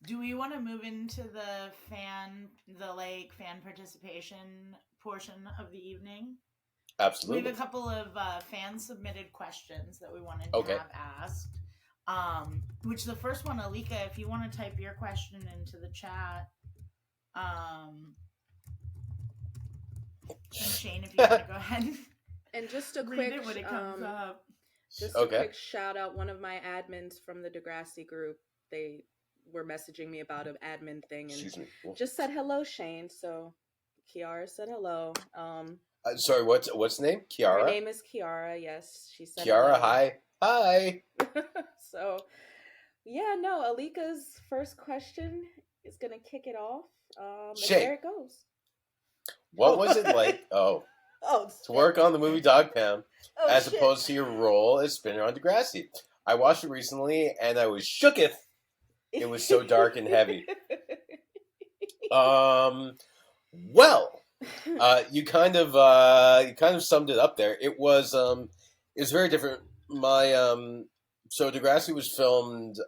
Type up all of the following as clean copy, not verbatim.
Do we want to move into the fan participation portion of the evening? We have a Absolutely. couple of fan submitted questions that we wanted to Okay. have asked. Which the first one, Alika, if you want to type your question into the chat, and Shane, if you want to go ahead And just a and read quick, it when it comes up. just a Okay. quick shout out. One of my admins from the Degrassi group, they were messaging me about an admin thing and Excuse me. just said hello, Shane. So Kiara said hello. Sorry, what's the name? Her Kiara? name is Kiara. Yes, she said Kiara, hello. hi. Hi. So, yeah, no, Alika's first question is gonna kick it off. And Shay, there it goes. what was it like Oh, to work on the movie Dog Pound oh, as shit. opposed to your role as Spinner on Degrassi? I watched it recently and I was shooketh. It was so dark and heavy. Well, you kind of summed it up there. It was very different. My so Degrassi was filmed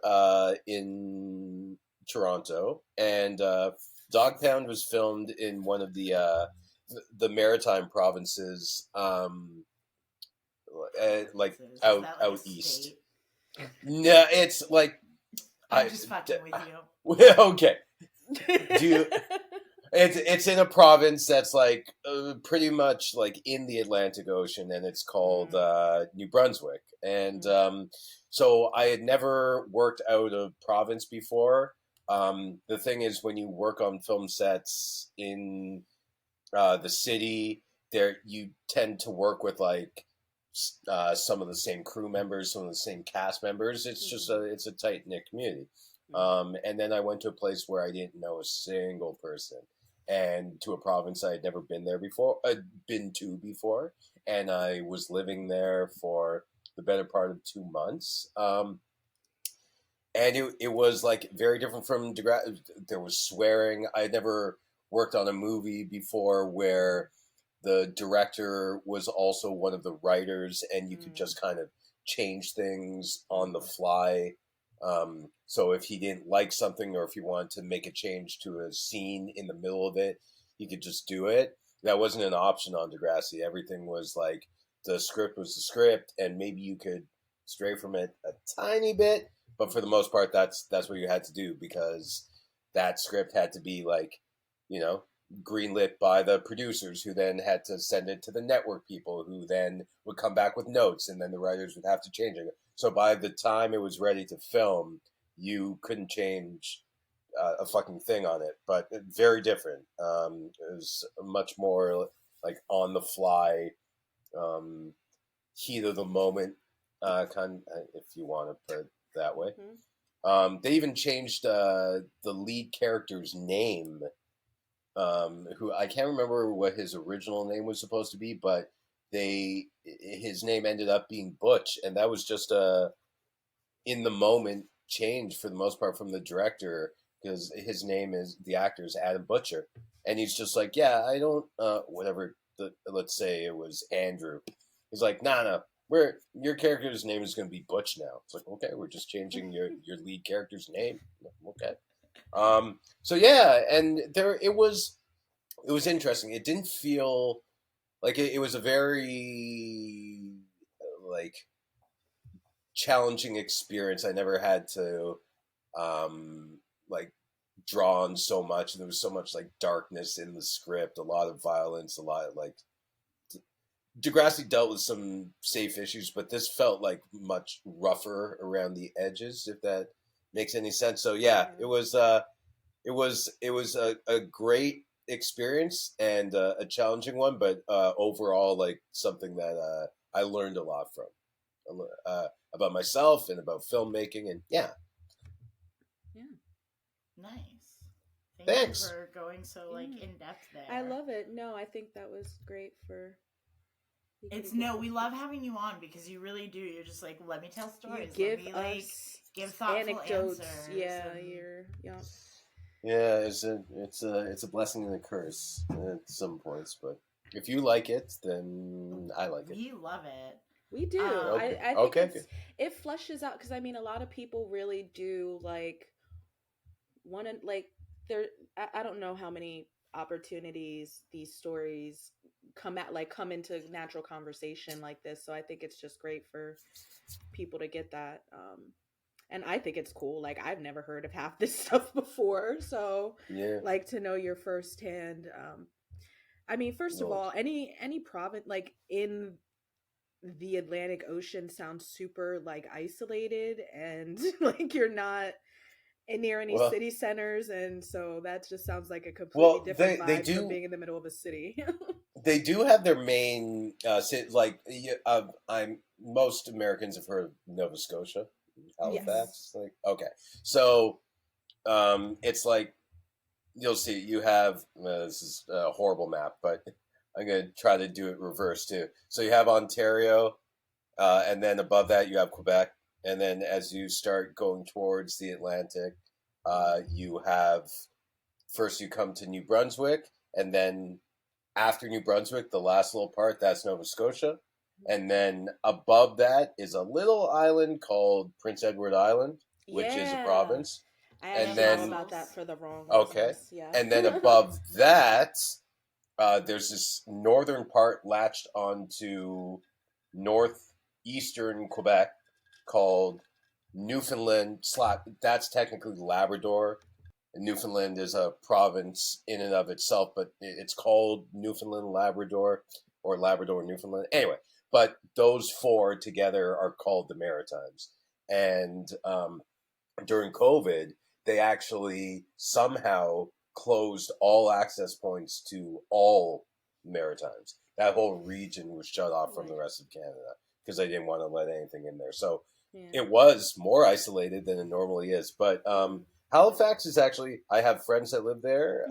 in Toronto, and Dog Pound was filmed in one of the maritime provinces, like Is out that like out a east. state? No, it's like I'm just fucking with you. okay. Do you? It's in a province that's like pretty much like in the Atlantic Ocean, and it's called New Brunswick. And so I had never worked out of province before. The thing is, when you work on film sets in the city, there you tend to work with like some of the same crew members, some of the same cast members. It's just it's a tight knit community. And then I went to a place where I didn't know a single person, and to a province I had never been to before, and I was living there for the better part of 2 months. And it was like very different from there was swearing. I had never worked on a movie before where the director was also one of the writers, and you could just kind of change things on the fly. So if he didn't like something, or if he wanted to make a change to a scene in the middle of it, he could just do it. That wasn't an option on Degrassi. Everything was like the script was the script, and maybe you could stray from it a tiny bit, but for the most part, that's what you had to do, because that script had to be like, you know, greenlit by the producers, who then had to send it to the network people, who then would come back with notes, and then the writers would have to change it. So by the time it was ready to film, you couldn't change a fucking thing on it. But very different. It was much more like on the fly, heat of the moment, if you want to put it that way. They even changed the lead character's name, who I can't remember what his original name was supposed to be, but his name ended up being Butch, and that was just a in the moment change for the most part from the director, because his name is the actor is Adam Butcher, and he's just like, yeah, I don't whatever. Let's say it was Andrew. He's like, nah, your character's name is going to be Butch now. It's like, okay, we're just changing your lead character's name. Okay. So yeah, and it was interesting. It didn't feel like it was a very like challenging experience. I never had to like draw on so much. There was so much like darkness in the script, a lot of violence, a lot of like Degrassi dealt with some safe issues, but this felt like much rougher around the edges, if that makes any sense. So yeah, it was a great experience, and a challenging one, but overall like something that I learned a lot from, about myself and about filmmaking, and yeah. Nice. Thanks. You for going so like in depth there. I love it. No, I think that was great for. We love having you on, because you really do. You're just like, let me tell stories. You give let me us give thoughtful anecdotes. Answers. Yeah, and... Yeah, it's a blessing and a curse at some points, but if you like it, then I like it. We love it. We do. Okay. I think it fleshes out, because I mean, a lot of people really do like one and like there I don't know how many opportunities these stories come into natural conversation like this, so I think it's just great for people to get that. And I think it's cool. Like I've never heard of half this stuff before, so Yeah. like to know your firsthand. I mean, first of Well, all, any province like in the Atlantic Ocean sounds super like isolated and like you're not near any well, city centers, and so that just sounds like a completely well. different They vibe from do being in the middle of a city. they do have their main like I'm most Americans have heard of Nova Scotia, Yes. Halifax. Like okay, so it's like you'll see you have this is a horrible map, but I'm gonna try to do it reverse too. So you have Ontario, and then above that you have Quebec, and then as you start going towards the Atlantic, you have first you come to New Brunswick, and then after New Brunswick, the last little part that's Nova Scotia, and then above that is a little island called Prince Edward Island, which is a Yeah. province, I and actually know then about that for the wrong okay, reasons. Yeah. and then above that, there's this northern part latched onto northeastern Quebec called Newfoundland. That's technically Labrador. Newfoundland is a province in and of itself, but it's called Newfoundland Labrador or Labrador Newfoundland. Anyway, but those four together are called the Maritimes. And during COVID, they actually somehow closed all access points to all Maritimes. That whole region was shut off from the Right. rest of Canada because they didn't want to let anything in there. So Yeah. it was more isolated than it normally is. But Halifax is actually, I have friends that live there.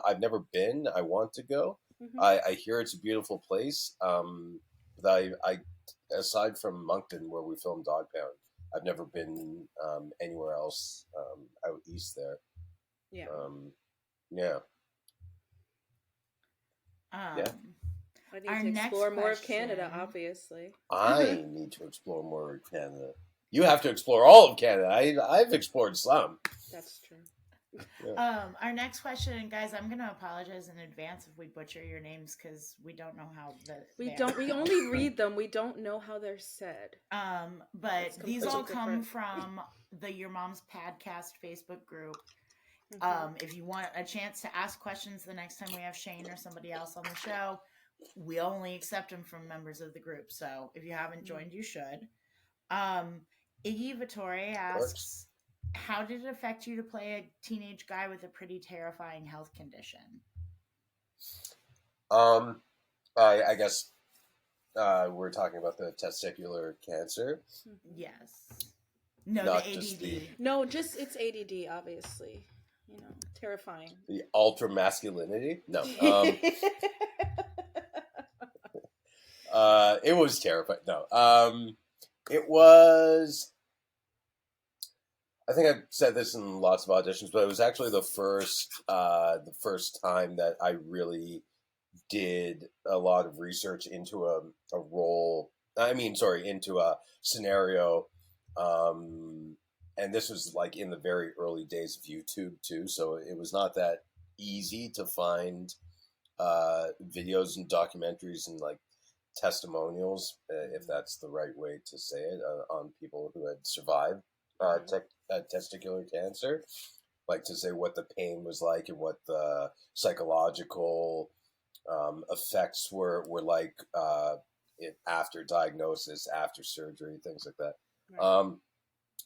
I've never been. I want to go. Mm-hmm. I hear it's a beautiful place. But I aside from Moncton, where we filmed Dog Pound, I've never been anywhere else out east there. Yeah. Yeah. Yeah. I need Our to next explore more of Canada, question- obviously. I need to explore more of Canada. You have to explore all of Canada. I've explored some. That's true. Our next question, guys, I'm gonna apologize in advance if we butcher your names because we don't know how We only read them. We don't know how they're said. But It's these all completely come different. from the Your Mom's Podcast Facebook group. Mhm. If you want a chance to ask questions the next time we have Shane or somebody else on the show, we only accept them from members of the group. So if you haven't joined, you should. Iggy Vittori asks, how did it affect you to play a teenage guy with a pretty terrifying health condition? I guess we're talking about the testicular cancer. Yes. No, Not the ADD. just the- No, just it's ADD, obviously. You know, terrifying. The ultra masculinity? No. It was terrifying. No. It was. I think I've said this in lots of auditions, but it was actually the first time that I really did a lot of research into a role. Into a scenario. And this was like in the very early days of YouTube too, so it was not that easy to find videos and documentaries and like testimonials, if that's the right way to say it, on people who had survived testicular cancer, like to say what the pain was like and what the psychological effects were like after diagnosis, after surgery, things like that. Right.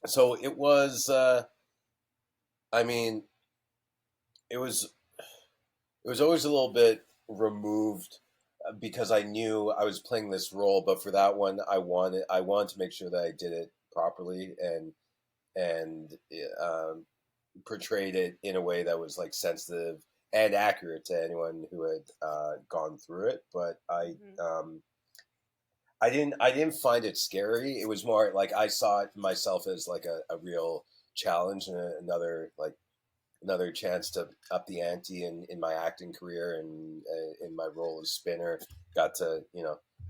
So it was. I mean, it was always a little bit removed because I knew I was playing this role, but for that one, I wanted to make sure that I did it properly and portrayed it in a way that was like sensitive and accurate to anyone who had gone through it. But I didn't find it scary. It was more like I saw it myself as like a real challenge and another chance to up the ante in my acting career and in my role as Spinner. Got to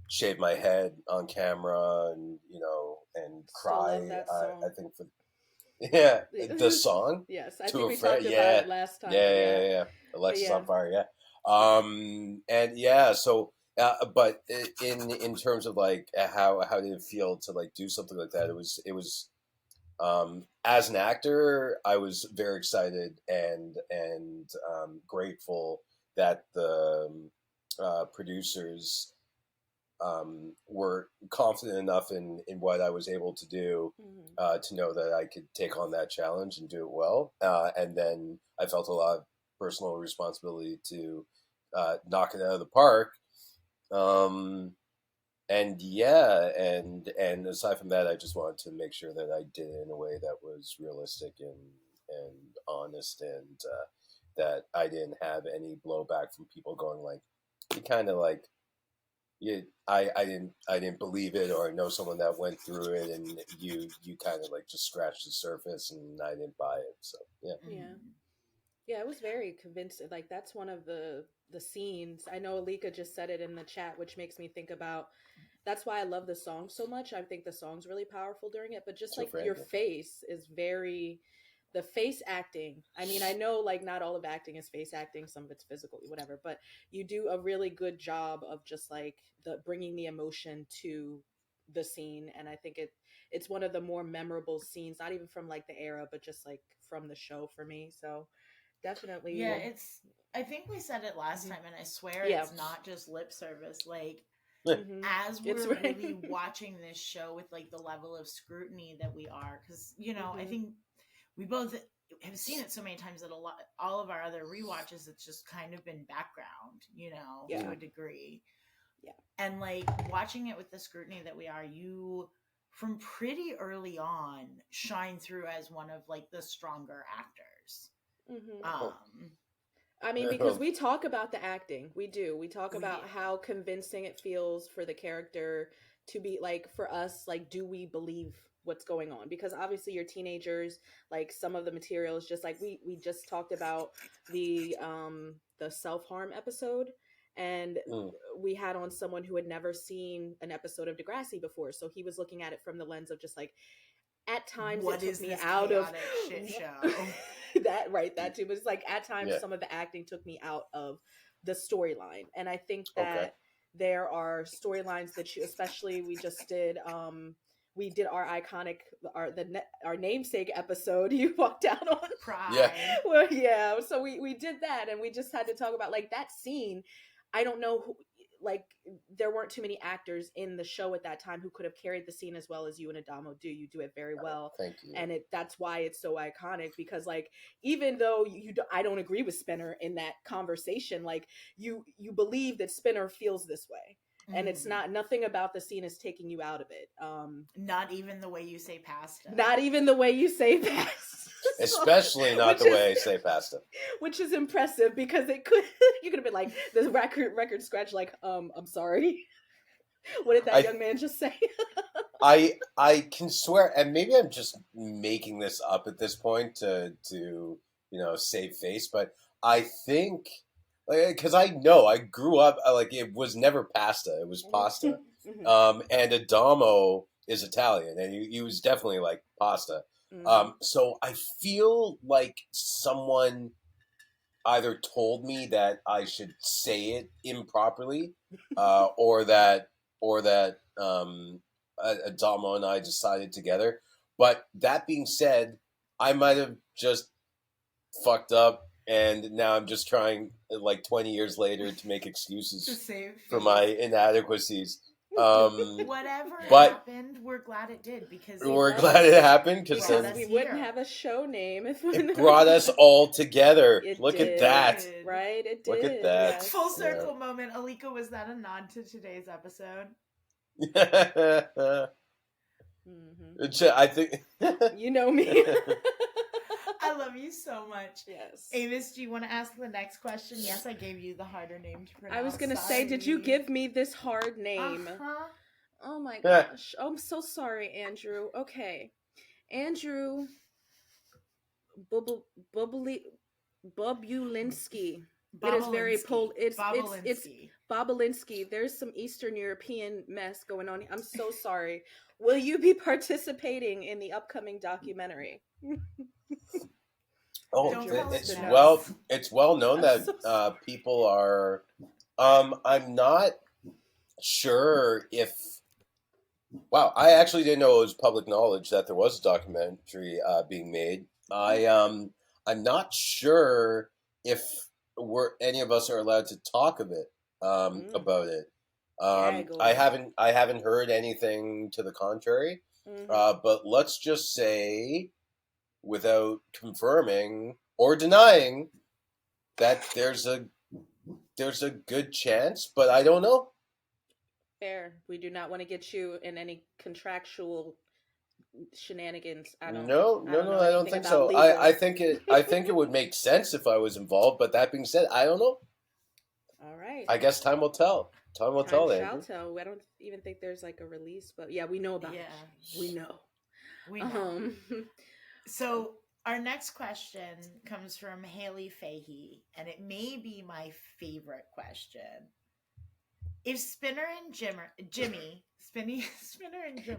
shave my head on camera and and Still cry. love that song. I think Yeah, the song Yes, I to think a we friend. talked about Yeah, it last time. yeah. But Alexis yeah. on Fire. Yeah. And yeah, so but in terms of like how did it feel to like do something like that? It was as an actor, I was very excited and grateful that the producers were confident enough in what I was able to do Hmm. to know that I could take on that challenge and do it well. And then I felt a lot of personal responsibility to knock it out of the park. Um, and yeah, and aside from that, I just wanted to make sure that I did it in a way that was realistic and honest, and that I didn't have any blowback from people going like, you kind of like I didn't believe it, or know someone that went through it, and you kind of like just scratched the surface, and I didn't buy it. So yeah, Yeah. Yeah, it was very convincing. Like that's one of the scenes. I know Alika just said it in the chat, which makes me think about that's why I love the song so much. I think the song's really powerful during it, but just so like your Franklin. face is very the face acting. I mean, I know like not all of acting is face acting, some of it's physical, whatever, but you do a really good job of just like the bringing the emotion to the scene, and I think it's one of the more memorable scenes, not even from like the era, but just like from the show for me. So Yeah, definitely. it's. I think we said it last Mhm. time, and I swear Yeah. it's not just lip service. Like, Hmm. as It's we're right. really watching this show with like the level of scrutiny that we are, because I Hmm. think we both have seen it so many times that all of our other rewatches, it's just kind of been background, to Yeah. a degree. Yeah. And like watching it with the scrutiny that we are, you from pretty early on shine through as one of like the stronger actors. Hmm. Oh, Um, I mean, because well, we talk about the acting, we do. We talk we about how convincing it feels for the character to be like for us. Like, do we believe what's going on? Because obviously, you're teenagers. Like, some of the material is just like we just talked about the self harm episode, and mm, we had on someone who had never seen an episode of Degrassi before, so he was looking at it from the lens of just like at times it what took is me this out of chaotic shit show? that right that too, but it's like at times yeah, some of the acting took me out of the storyline, and I think okay, that there are storylines that you, especially we did our iconic our namesake episode you walked out on. yeah, Pride. Well, yeah, so we did that, and we just had to talk about like that scene. I don't know who, like there weren't too many actors in the show at that time who could have carried the scene as well as you and Adamo do. You do it very well, thank you. and that's why it's so iconic, because like even though I don't agree with Spinner in that conversation, like you believe that Spinner feels this way, and it's Mm. not nothing about the scene is taking you out of it. Not even the way you say pasta. Not even the way you say that. So, Especially not which the is way I say pasta. which is impressive because it could you could have been like the record scratch like I'm sorry. What did that I young man just say? I can swear, and maybe I'm just making this up at this point to save face, but I think because I know I grew up like it was never pasta, it was pasta. Hmm. And Adamo is Italian, and he was definitely like pasta. Hmm. So I feel like someone either told me that I should say it improperly, or that Adamo and I decided together. But that being said, I might have just fucked up, and now I'm just trying, like 20 years later, to make To excuses save for my face. inadequacies. Um, Whatever but happened, we're glad it did because We it we're love glad it it happened because brought because then us we wouldn't here. have a show name if it brought us all together. it Look at did, that. Did. right? It Look at did, that. yes. Full Yeah. circle moment. Alika, was that a nod to today's episode? Hmm. I think. You know me. I love you so much. Yes. Amos, do you want to ask the next question? Yes, I gave you the harder name to pronounce. I was gonna say, did you give me this hard name? Uh-huh. Oh my gosh. Oh, I'm so sorry, Andrew. Okay. Andrew Bubbly Bobulinski. It is very it's Bobolinsky. Bobulinski. There's some Eastern European mess going on. I'm so sorry. Will you be participating in the upcoming documentary? Oh, Don't Enjoy tell us the no. notes. it's well known I'm that so sorry. people are. I'm not sure if. Wow, I actually didn't know it was public knowledge that there was a documentary being made. I'm not sure if any of us are allowed to talk of it Mm. about it. Gag order. I haven't heard anything to the contrary. Mm-hmm. But let's just say, without confirming or denying, that there's a good chance, but I don't know. Fair. We do not want to get you in any contractual shenanigans. I don't No, know I don't anything think about so. legal. I think it would make sense if I was involved, but that being said, I don't know. All right. I guess time will tell. Time will Time tell, shall Andrew. tell. I don't even think there's like a release, but yeah, we know about Yeah. it. We know. We know. Um, So our next question comes from Haley Fahey, and it may be my favorite question. If Spinner and Spinner and Jimmer,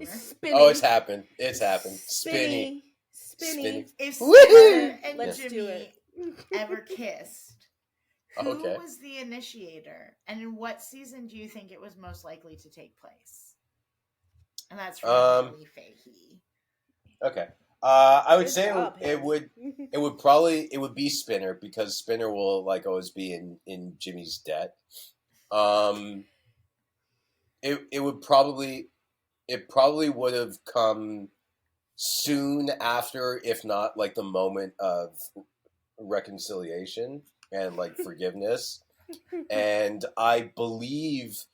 it's Oh, it's spinny. happened. It's happened. Spinny. Spinny. if Woohoo! Spinner and Let's do Jimmy it. ever kissed, who Okay. was the initiator, and in what season do you think it was most likely to take place? And that's from Haley Fahey. Okay. I would Good say job, it Haley. would be Spinner, because Spinner will like always be in Jimmy's debt. It probably would have come soon after, if not like the moment of reconciliation and like forgiveness. And I believe,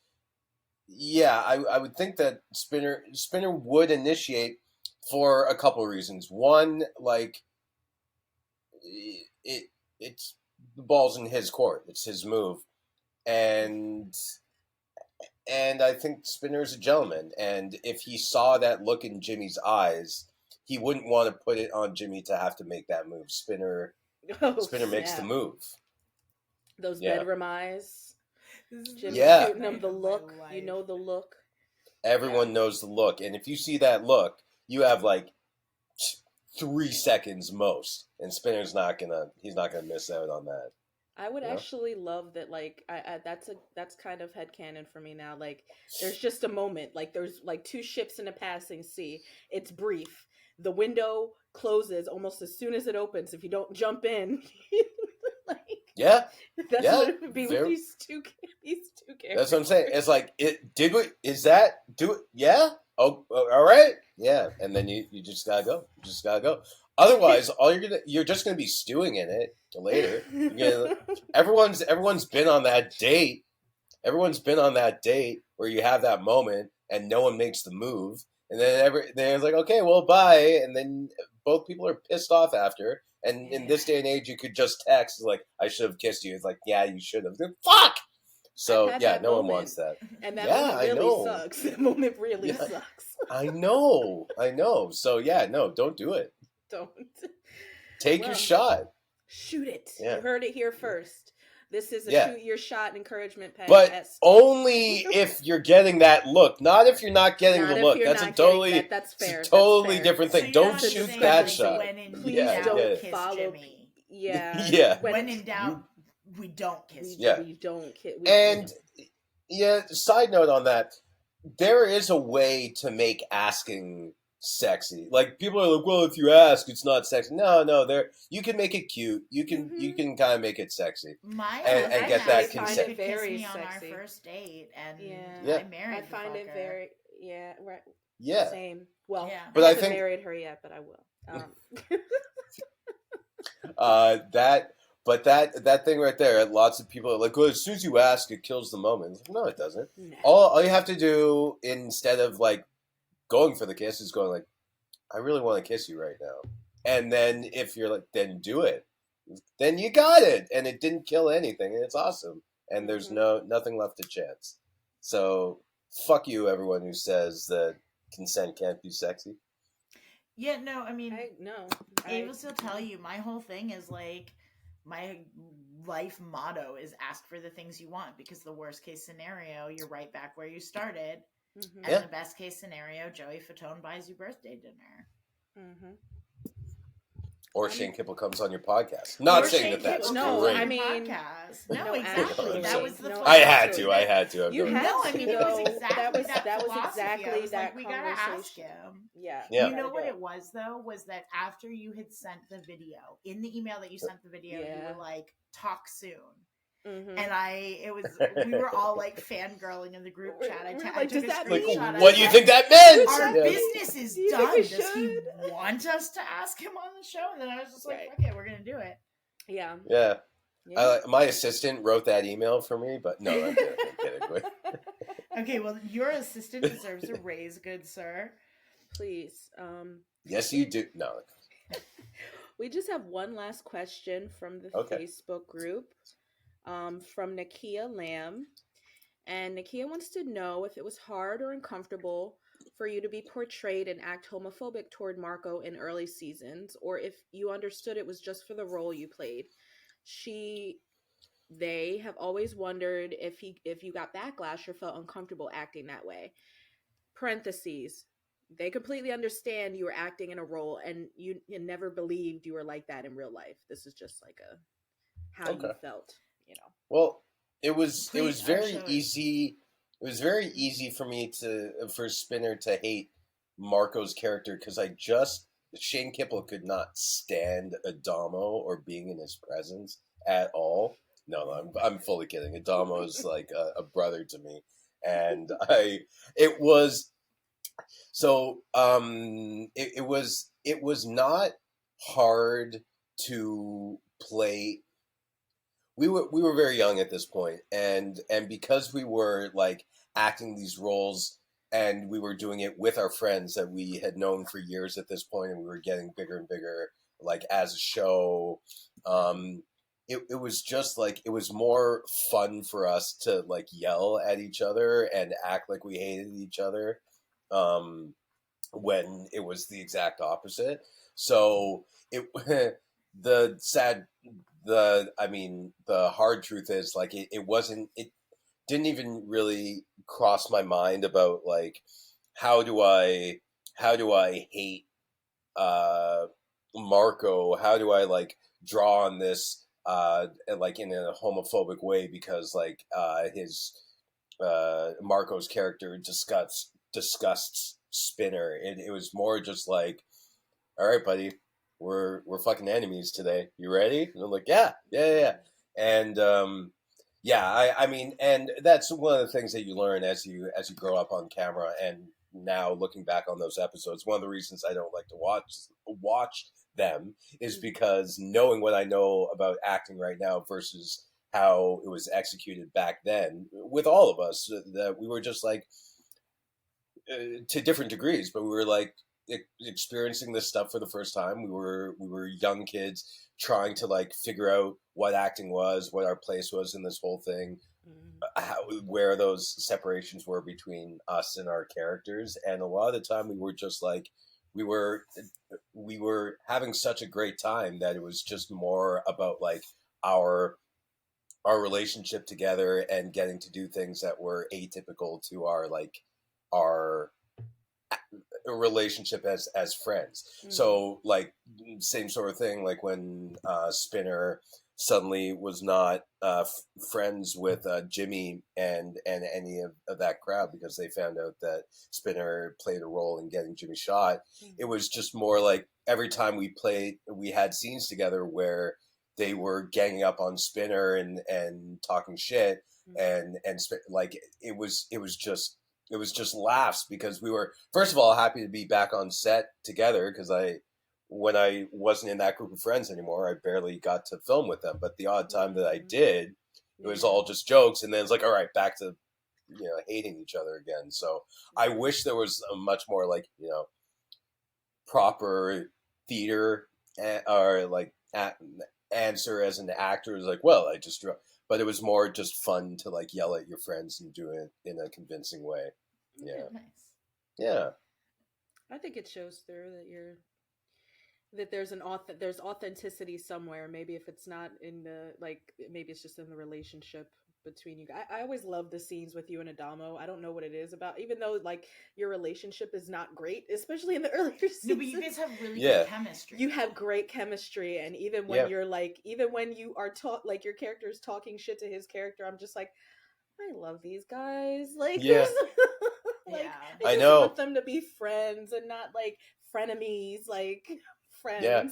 yeah, I would think that Spinner would initiate for a couple of reasons. One, like it's the ball's in his court. It's his move, and I think Spinner's a gentleman. And if he saw that look in Jimmy's eyes, he wouldn't want to put it on Jimmy to have to make that move. Spinner makes the Snap. move. Those Yeah. bedroom eyes. This is the Jimmy Yeah. shooting him night the of my look. life. You know the look. Everyone knows the look, and if you see that look, you have like 3 seconds most, and Spinner's not gonna miss out on that. I would Yeah. actually love that. Like, that's kind of headcanon for me now. Like, there's just a moment. Like, there's like two ships in a passing sea. It's brief. The window closes almost as soon as it opens. If you don't jump in, like, Yeah, that's yeah, what it would be with very- these two characters. that's what I'm saying. It's like do it? Yeah. Oh, all right. Yeah, and then you just gotta go. You just gotta go. Otherwise, you're just gonna be stewing in it later. Everyone's been on that date. Everyone's been on that date where you have that moment and no one makes the move, and then they're like, okay, well, bye, and then both people are pissed off after. And in this day and age, you could just text like, "I should have kissed you." It's like, yeah, you should have. Fuck. So had yeah, that no one moment. wants that. And that Yeah, moment I really know. sucks. That moment really Yeah. sucks. I know. So yeah, no, don't do it. Don't. Take Well, your shot. Shoot it. Yeah. You heard it here first. This is a Yeah. shoot your shot encouragement pack. But only if you're getting that look, not if you're not getting Not the if look. you're That's not a totally, getting that. That's it's fair. a totally That's fair. different So thing. you're Don't not shoot saying, that like, shot. When in Please Yeah, doubt, yeah. kiss follow. Jimmy. Yeah. Yeah. When in doubt, we don't kiss Jimmy. Yeah. We don't kiss. And yeah, side note on that, there is a way to make asking sexy. Like people are like, well, if you ask, it's not sexy. No, there you can make it cute. You can kind of make it sexy. My And husband get that actually consent. could Very kiss me on our sexy. first date, and Yeah. I married. I the find it fucker. very right. Yeah. Same. Well, Yeah. But I I haven't think- married her yet, but I will. That thing right there, lots of people are like, well, as soon as you ask, it kills the moment. It's like, no, it doesn't. No. All you have to do, instead of like going for the kiss, is going like, I really want to kiss you right now. And then if you're like, then do it. Then you got it, and it didn't kill anything, and it's awesome. And there's nothing left to chance. So fuck you, everyone who says that consent can't be sexy. Yeah, no, I mean, I will still tell you, my whole thing is like, my life motto is ask for the things you want, because the worst case scenario, you're right back where you started. Mhm. And the best case scenario, Joey Fatone buys you birthday dinner. Mhm. Or I'm- Shane Kipple comes on your podcast. Not Or saying Shane that that's Kipple No, comes great. on I your mean- podcast. No, No, exactly. actually, That was the no, I philosophy. had to. I had to. You had No, I to, mean, it was though. exactly that That was philosophy. I exactly was that like, we gotta ask conversation. him. Yeah. Yeah. You know gotta what do it was though? Was that after you had sent the video, in the email that you sent the video, you Yeah. were like, talk soon. Mhm. And we were all like fangirling in the group chat. I We were took like, a does that Like, mean- screenshot. I what was do you like, think that meant? our Yeah. business is Do you think we done. Does he should? want us to ask him on the show? And then I was just like, Right. fuck it, we're gonna do it. Yeah. Yeah. Yeah. My assistant wrote that email for me, but no, I'm kidding. I'm kidding. Okay, well, your assistant deserves a raise, good sir. Please. Yes, you do. No. We just have one last question from the Okay. Facebook group, from Nakia Lamb. And Nakia wants to know if it was hard or uncomfortable for you to be portrayed and act homophobic toward Marco in early seasons, or if you understood it was just for the role you played. They have always wondered if you got backlash or felt uncomfortable acting that way. Parentheses. They completely understand you were acting in a role and you never believed you were like that in real life. This is just like how you Okay. felt, you know. Well, it was Please, very show it. easy. It was very easy for Spinner to hate Marco's character because Shane Kipple could not stand Adamo or being in his presence at all. No, I'm fully kidding. Adamo's like a brother to me, and it was not hard to play. We were very young at this point, and because we were like acting these roles and we were doing it with our friends that we had known for years at this point, and we were getting bigger and bigger like as a show. It was just like it was more fun for us to like yell at each other and act like we hated each other, when it was the exact opposite. So it the hard truth is like it didn't even really cross my mind about like how do I hate Marco, how do I like draw on this like in a homophobic way because like his Marco's character disgusts Spinner. It was more just like, all right, buddy, we're fucking enemies today. You ready? And I'm like, yeah. And I mean, and that's one of the things that you learn as you grow up on camera. And now looking back on those episodes, one of the reasons I don't like to watch them is because knowing what I know about acting right now versus how it was executed back then with all of us, that we were just like to different degrees, but we were like experiencing this stuff for the first time. We were young kids trying to like figure out what acting was, what our place was in this whole thing, where those separations were between us and our characters. And a lot of the time we were just like, we were having such a great time that it was just more about like our relationship together and getting to do things that were atypical to our relationship as friends. Mm-hmm. So like same sort of thing, like when Spinner suddenly was not friends with Jimmy and any of that crowd because they found out that Spinner played a role in getting Jimmy shot. Mm-hmm. It was just more like every time we had scenes together where they were ganging up on Spinner and talking shit. Mm-hmm. and like it was just laughs because we were, first of all, happy to be back on set together because when I wasn't in that group of friends anymore, I barely got to film with them. But the odd time that I did, it was all just jokes. And then it's like, all right, back to, hating each other again. So I wish there was a much more like, proper theater or like answer as an actor is like, well, I just drew. But it was more just fun to like yell at your friends and do it in a convincing way. Yeah. Nice. Yeah. I think it shows through that there's authenticity somewhere. Maybe if it's not in the, like, maybe it's just in the relationship between you guys. I always love the scenes with you and Adamo. I don't know what it is about, even though like your relationship is not great, especially in the earlier seasons. No, but you guys have really good chemistry. You have great chemistry, and even when you're like, even when you are like your character is talking shit to his character, I'm just like, I love these guys. Like, like I just want them to be friends and not like frenemies, like friends. Yeah.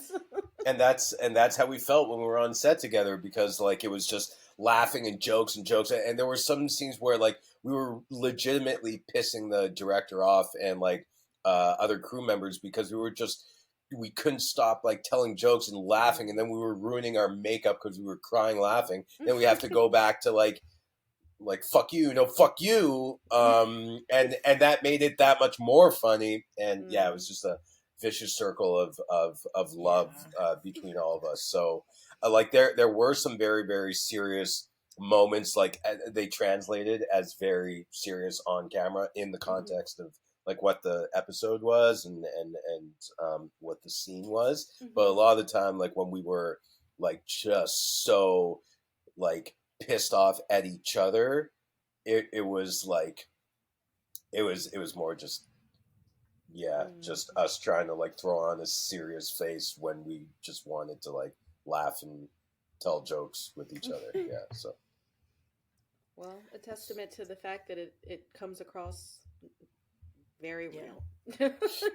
and that's how we felt when we were on set together, because like it was just laughing and jokes, and there were some scenes where like we were legitimately pissing the director off and like other crew members, because we couldn't stop like telling jokes and laughing, and then we were ruining our makeup because we were crying laughing. Then we have to go back to like fuck you, no fuck you, and that made it that much more funny. And it was just a vicious circle of love between all of us. So like there were some very, very serious moments, like they translated as very serious on camera in the context of like what the episode was and what the scene was. But a lot of the time, like when we were like just so like pissed off at each other, it was like it was more just just us trying to like throw on a serious face when we just wanted to like laugh and tell jokes with each other. So well, a testament to the fact that it comes across very real.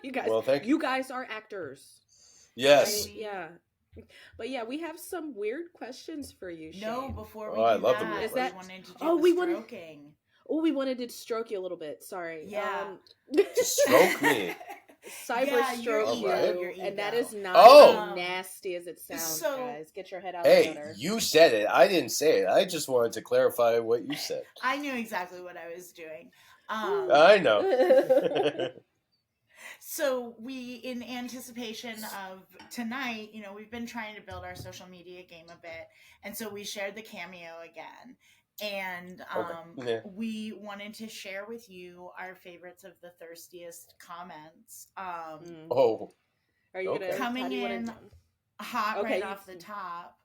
You guys, you guys are actors. Yes. Right? But we have some weird questions for you, Shane. No, before we I do love that, the is that wanted to do stroking. We wanted to stroke you a little bit. Sorry. Yeah. To stroke me. Cyber stroke you, and that is not as nasty as it sounds, guys. Get your head out the gutter. You said it. I didn't say it. I just wanted to clarify what you said. I knew exactly what I was doing. I know. So we, in anticipation of tonight, we've been trying to build our social media game a bit. And so we shared the cameo again. And we wanted to share with you our favorites of the thirstiest comments. Are you gonna coming in hot right off the top?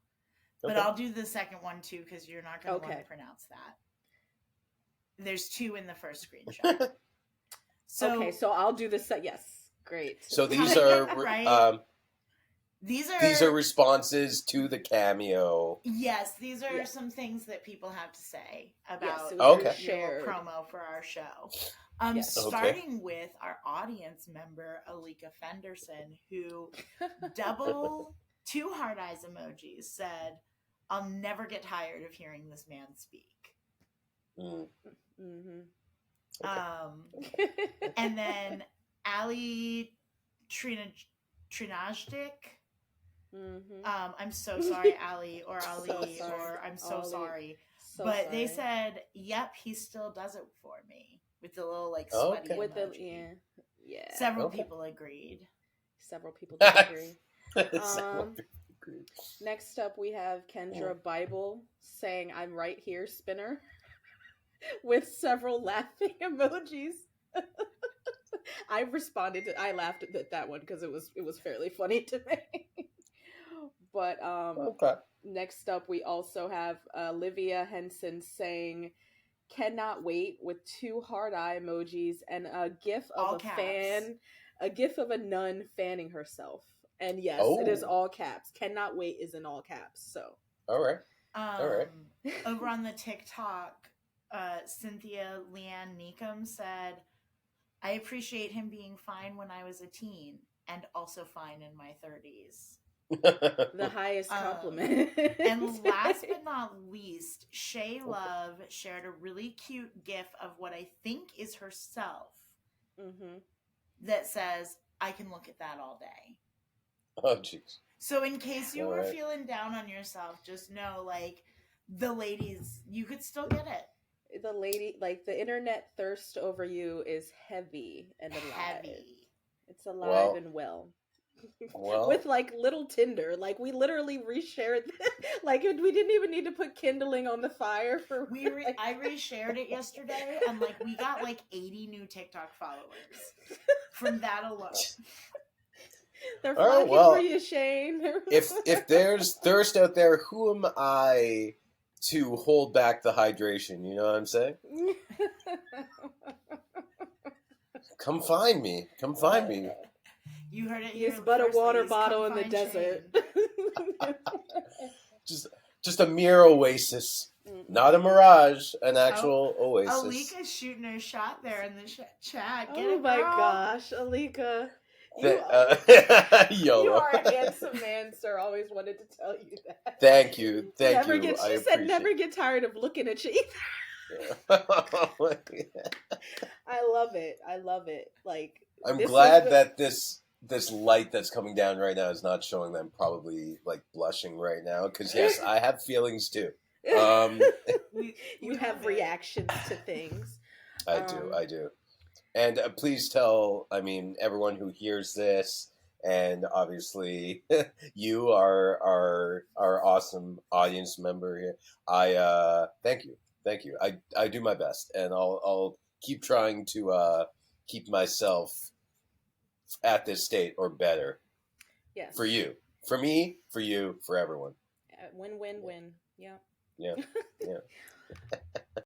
But I'll do the second one too, because you're not going to want to pronounce that. There's 2 in the first screenshot. So I'll do this. Yes, great. So these are right? These are responses to the cameo. Yes, these are some things that people have to say about share promo for our show. Starting with our audience member Alika Fenderson, who double 2 hard eyes emojis said, "I'll never get tired of hearing this man speak." And then Ali Trinajdik. I'm so sorry, Ali or Ali, or I'm so sorry. But they said, "Yep, he still does it for me," with the little like sweaty emoji. Several people agreed. Several people did agree. Next up, we have Kendra Bible saying, "I'm right here, spinner," with several laughing emojis. I laughed at that one because it was fairly funny to me. But next up, we also have Olivia Henson saying, "Cannot wait," with 2 hard eye emojis and a gif of a gif of a nun fanning herself. And yes, it is all caps. "Cannot wait" is in all caps. So all right. Over on the TikTok, Cynthia Leanne Neekum said, "I appreciate him being fine when I was a teen and also fine in my 30s." The highest compliment. And last but not least, Shay Love shared a really cute gif of what I think is herself that says, "I can look at that all day." Oh, jeez. So in case you were feeling down on yourself, just know, like, the ladies, you could still get it. The lady, like, the internet thirst over you is heavy and alive. It's alive and well. With like little Tinder, like we literally reshared like we didn't even need to put kindling on the fire for I reshared it yesterday, and like we got like 80 new TikTok followers from that alone. They're flocking for you, Shane. if there's thirst out there, who am I to hold back the hydration. You know what I'm saying? Come find me. Come find me. You heard it He here. is but a first, water ladies. bottle Come in the find desert. Just a mere oasis, not a mirage, an actual oasis. Alika's shooting her shot there in the chat. Get Oh it, my girl. gosh, Alika. You YOLO. are a handsome man, sir. Always wanted to tell you that. Thank you. Thank you. She I said never get tired of looking at you either. I love it. I love it. Like, I'm glad that this light that's coming down right now is not showing them probably like blushing right now, because yes, I have feelings too. You have reactions to things. I do. And please tell, everyone who hears this, and obviously you are our awesome audience member here. I thank you. I do my best, and I'll keep trying to keep myself at this state or better. Yes. For you, for me, for you, for everyone. Win. Yeah. Yeah.